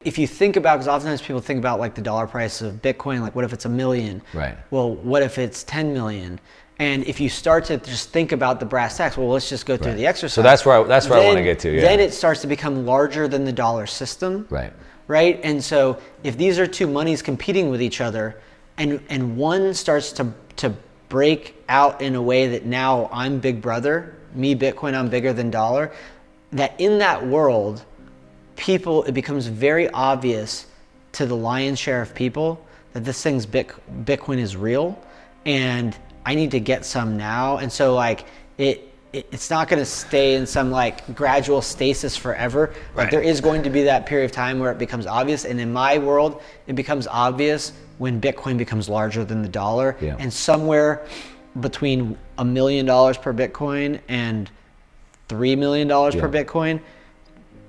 If you think about, because oftentimes people think about like the dollar price of Bitcoin, like what if it's 1 million? Right. Well, what if it's 10 million? And if you start to just think about the brass tacks, well, let's just go through the exercise. So that's where I want to get to. Yeah. Then it starts to become larger than the dollar system. Right. Right. And so if these are two monies competing with each other, and one starts to break out in a way that now I'm big brother, me Bitcoin, I'm bigger than dollar, that in that world, it becomes very obvious to the lion's share of people that this thing's Bitcoin is real, and I need to get some now. And so like it's not going to stay in some like gradual stasis forever. Like there is going to be that period of time where it becomes obvious. And in my world, it becomes obvious when Bitcoin becomes larger than the dollar. Yeah. And somewhere between $1 million per Bitcoin and $3 million per Bitcoin,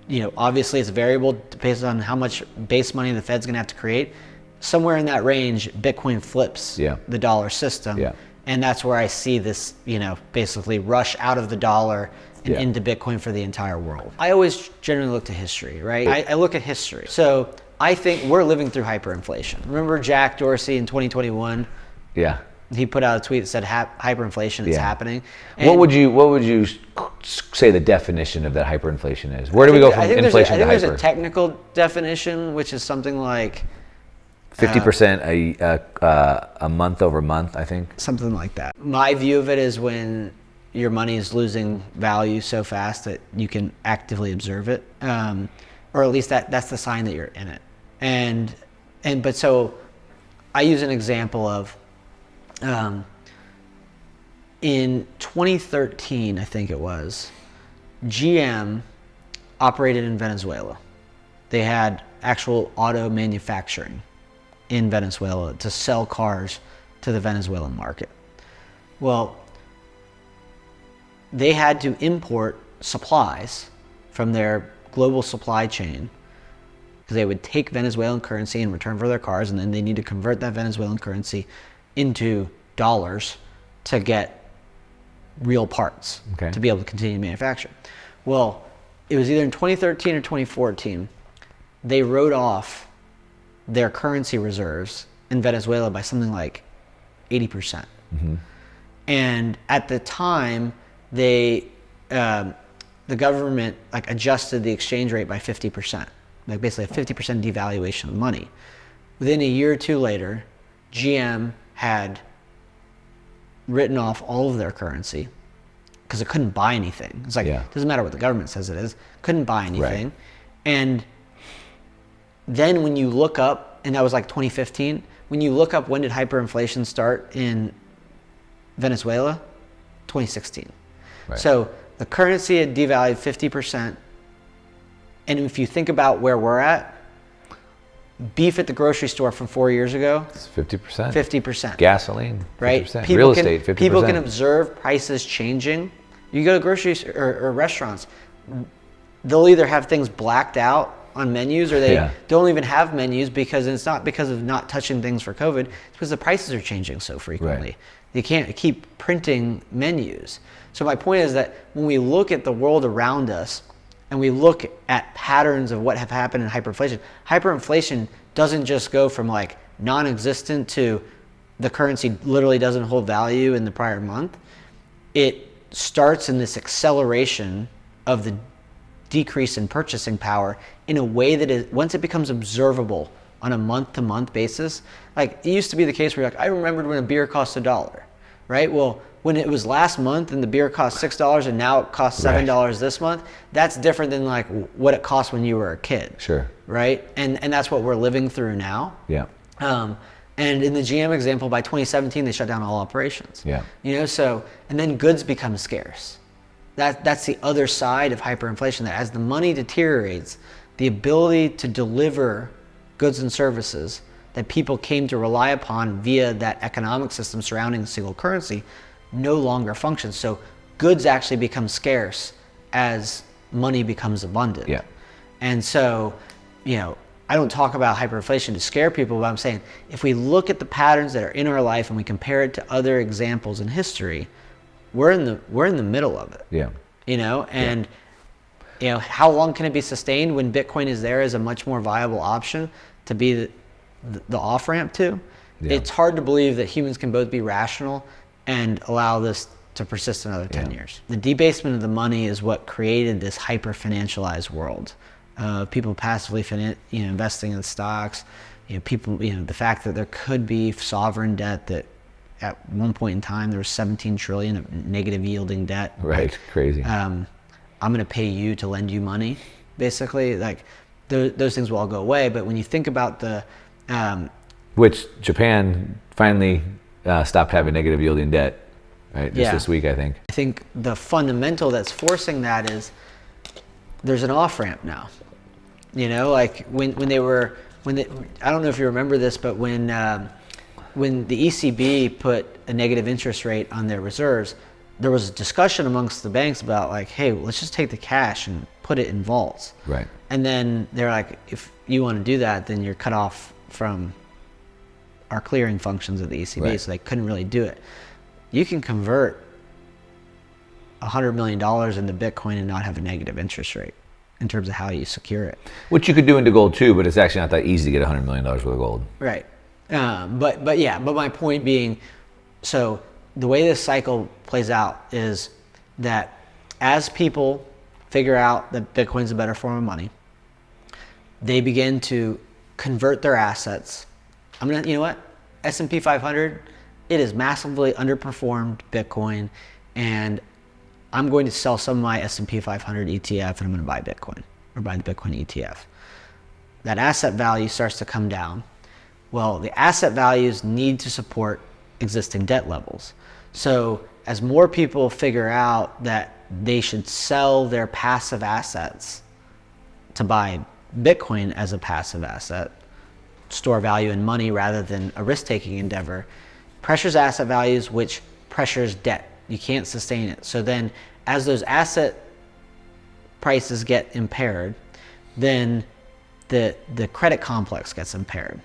you know, obviously it's variable based on how much base money the Fed's going to have to create. Somewhere in that range, Bitcoin flips the dollar system. Yeah. And that's where I see this, you know, basically rush out of the dollar and into Bitcoin for the entire world. I always generally look to history, right? I look at history. So I think we're living through hyperinflation. Remember Jack Dorsey in 2021? Yeah. He put out a tweet that said hyperinflation is happening. And what would you say the definition of that hyperinflation is? Where do we go from inflation to hyper? There's a technical definition, which is something like 50% a month over month, I think. Something like that. My view of it is when your money is losing value so fast that you can actively observe it, or at least that's the sign that you're in it. But so I use an example of in 2013, I think it was, GM operated in Venezuela. They had actual auto manufacturing in Venezuela to sell cars to the Venezuelan market. Well, they had to import supplies from their global supply chain because they would take Venezuelan currency in return for their cars, and then they need to convert that Venezuelan currency into dollars to get real parts to be able to continue manufacturing. Well, it was either in 2013 or 2014, they wrote off their currency reserves in Venezuela by something like 80%. And at the time, the government like adjusted the exchange rate by 50%, like basically a 50% devaluation of money. Within a year or two later, GM had written off all of their currency because it couldn't buy anything. It's like, it doesn't matter what the government says it is, couldn't buy anything. And then when you look up, and that was like 2015, when you look up when did hyperinflation start in Venezuela, 2016. So the currency had devalued 50%. And if you think about where we're at, beef at the grocery store from 4 years ago, it's 50%. 50%. Gasoline, 50%. Right? Real estate, 50%. People can observe prices changing. You go to groceries or restaurants, they'll either have things blacked out on menus, or they don't even have menus, because it's not because of not touching things for COVID, it's because the prices are changing so frequently. You can't keep printing menus. So my point is that when we look at the world around us and we look at patterns of what have happened in hyperinflation doesn't just go from like non-existent to the currency literally doesn't hold value in the prior month. It starts in this acceleration of the decrease in purchasing power in a way that is, once it becomes observable on a month-to-month basis, like it used to be the case where you're like, I remembered when a beer cost $1, right? Well, when it was last month and the beer cost $6 and now it costs $7 this month, that's different than like what it cost when you were a kid. Right? And that's what we're living through now. And in the GM example, by 2017, they shut down all operations. You know, so, and then goods become scarce. That's the other side of hyperinflation, that as the money deteriorates, the ability to deliver goods and services that people came to rely upon via that economic system surrounding a single currency no longer functions. So goods actually become scarce as money becomes abundant. And so, you know, I don't talk about hyperinflation to scare people, but I'm saying if we look at the patterns that are in our life and we compare it to other examples in history, we're in the middle of it. You know, and how long can it be sustained when Bitcoin is there as a much more viable option to be the off-ramp to? Yeah. It's hard to believe that humans can both be rational and allow this to persist another 10 years. The debasement of the money is what created this hyper-financialized world. People passively investing in stocks, people, the fact that there could be sovereign debt that at one point in time there was 17 trillion of negative yielding debt. Right, crazy. I'm going to pay you to lend you money, basically. Like those things will all go away. But when you think about which Japan finally stopped having negative yielding debt, right? Just this week, I think. I think the fundamental that's forcing that is there's an off ramp now. Like when I don't know if you remember this, but when the ECB put a negative interest rate on their reserves, there was a discussion amongst the banks about like, hey, let's just take the cash and put it in vaults. Right. And then they're like, if you want to do that, then you're cut off from our clearing functions of the ECB, right. So they couldn't really do it. You can convert $100 million into Bitcoin and not have a negative interest rate in terms of how you secure it. Which you could do into gold too, but it's actually not that easy to get $100 million worth of gold. Right. But my point being, so the way this cycle plays out is that as people figure out that Bitcoin's a better form of money, they begin to convert their assets. You know what? S&P 500, it has massively underperformed Bitcoin, and I'm going to sell some of my S&P 500 ETF and I'm going to buy Bitcoin or buy the Bitcoin ETF. That asset value starts to come down. Well, the asset values need to support existing debt levels. So as more people figure out that they should sell their passive assets to buy Bitcoin as a passive asset, store value in money rather than a risk-taking endeavor, pressures asset values, which pressures debt. You can't sustain it. So then as those asset prices get impaired, then the credit complex gets impaired.